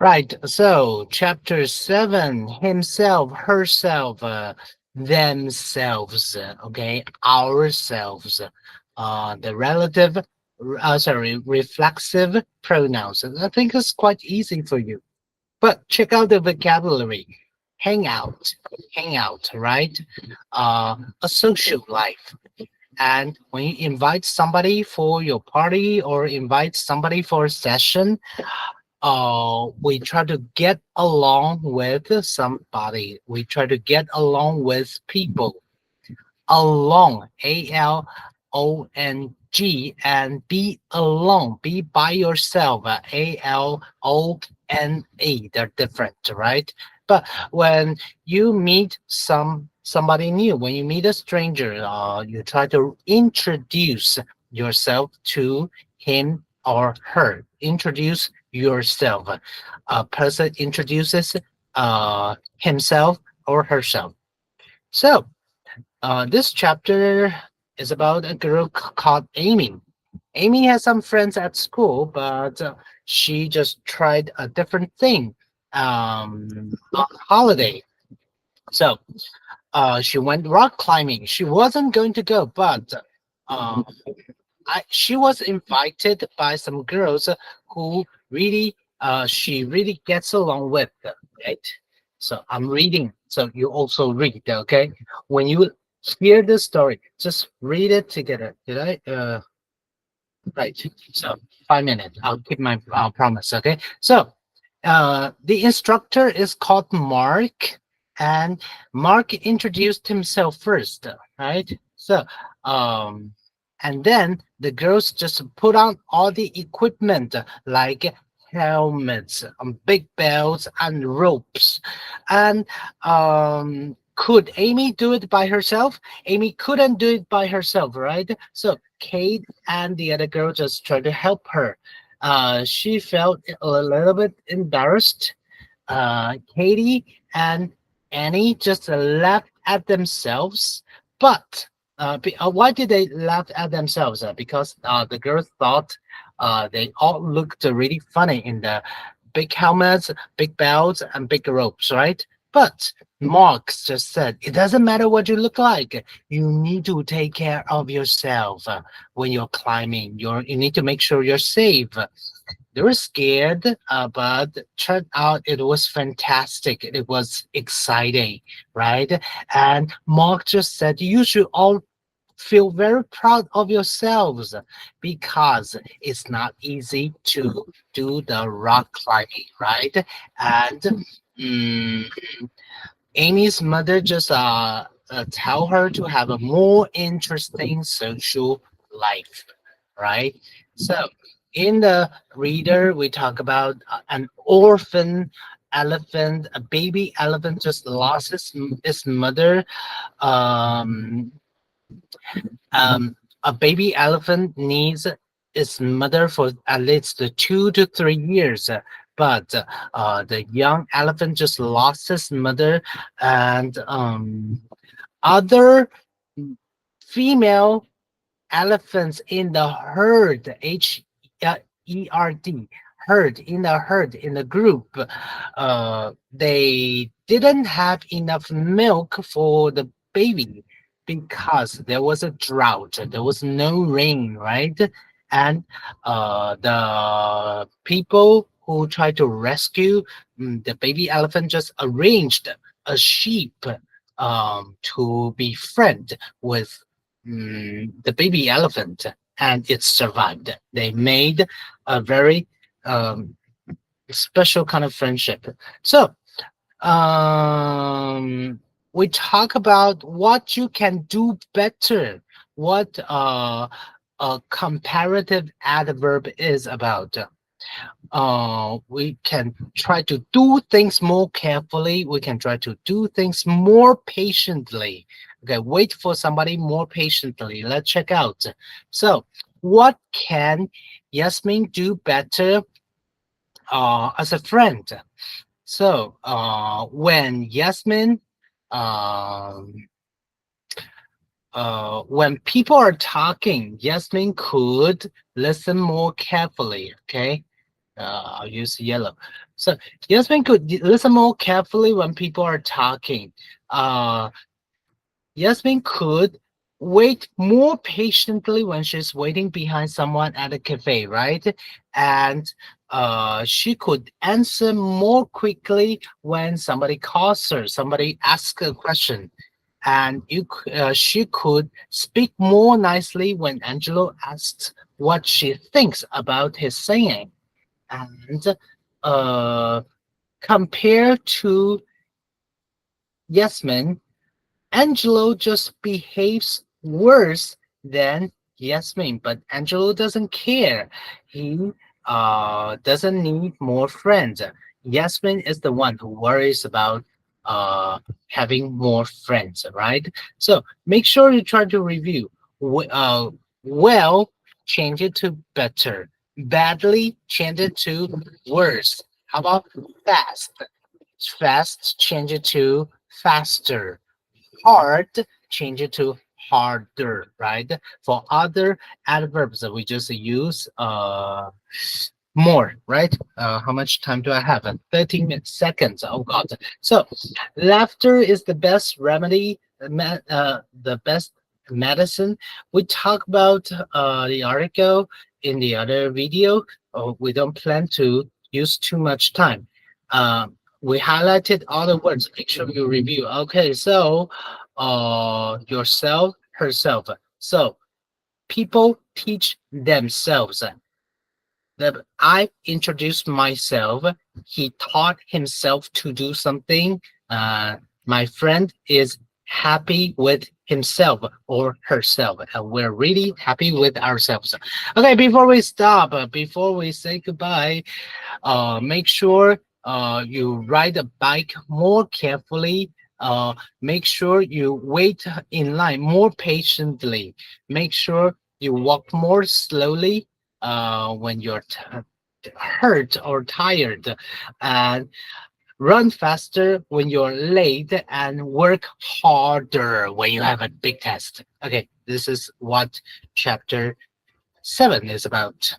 Right. So, chapter 7, himself, herself, themselves, okay, ourselves, the relative, reflexive pronouns. And I think it's quite easy for you. But check out the vocabulary. Hang out, hang out, right? A social life. And when you invite somebody for your party or invite somebody for a session, we try to get along with somebody. We try to get along with people. Along, ALONG, and be alone, be by yourself, ALONE. They're different, right? But when you meet somebody new, when you meet a stranger, you try to introduce yourself to him or her. Introduce yourself. A person introduces himself or herself. So this chapter is about a girl called Amy. Amy has some friends at school, but she just tried a different thing on holiday. So she went rock climbing. She wasn't going to go, but uh, she was invited by some girls who really she really gets along with, right? So I'm reading, so you also read, okay? When you hear the story, just read it together. Did I? Right. So 5 minutes. I'll keep my promise. Okay. So the instructor is called Mark, and Mark introduced himself first, right? So, um, and then the girls just put on all the equipment like helmets, big belts, and ropes. And could Amy do it by herself? Amy couldn't do it by herself, right? So Kate and the other girl just tried to help her. She felt a little bit embarrassed. Katie and Annie just laughed at themselves. But why did they laugh at themselves? Because the girls thought they all looked really funny in the big helmets, big belts, and big ropes, right? But Marx just said, it doesn't matter what you look like. You need to take care of yourself when you're climbing. You need to make sure you're safe. They were scared, but turned out it was fantastic. It was exciting, right? And Mark just said, you should all feel very proud of yourselves because it's not easy to do the rock climbing, right? And mm, Amy's mother just tell her to have a more interesting social life, right? So in the reader, we talk about an orphan elephant, a baby elephant just lost his mother. Um, a baby elephant needs its mother for at least 2 to 3 years. But the young elephant just lost his mother, and other female elephants in the herd, Herd, herd, in the group, they didn't have enough milk for the baby because there was a drought, there was no rain, right? And the people who tried to rescue the baby elephant just arranged a sheep to befriend with the baby elephant, and it survived. They made a very um, special kind of friendship. So, um, we talk about what you can do better, what a comparative adverb is about. We can try to do things more carefully. We can try to do things more patiently. Okay, wait for somebody more patiently. Let's check out. So, what can Yasmin do better as a friend? So, when Yasmin, um, when people are talking, Yasmin could listen more carefully. Okay, I'll use yellow. So Yasmin could listen more carefully when people are talking. Uh, Yasmin could wait more patiently when she's waiting behind someone at a cafe, right? And she could answer more quickly when somebody calls her, somebody asks a question. And she could speak more nicely when Angelo asks what she thinks about his singing. And uh, compared to Yasmin, Angelo just behaves worse than Yasmin, but Angelo doesn't care. He doesn't need more friends. Yasmin is the one who worries about uh, having more friends, right? So make sure you try to review. Well, change it to better. Badly, change it to worse. How about fast? Fast, change it to faster. Hard, change it to harder, right? For other adverbs, we just use more, right? How much time do I have? 13 seconds. Oh God. So laughter is the best remedy, the best medicine. We talk about the article in the other video. We don't plan to use too much time. We highlighted all the words. Make sure you review. Okay, so yourself, herself. So people teach themselves. I introduced myself. He taught himself to do something. My friend is happy with himself or herself, and we're really happy with ourselves. Okay, before we stop, before we say goodbye, make sure you ride a bike more carefully. Make sure you wait in line more patiently. Make sure you walk more slowly when you're hurt or tired. And run faster when you're late and work harder when you have a big test. Okay, this is what chapter 7 is about.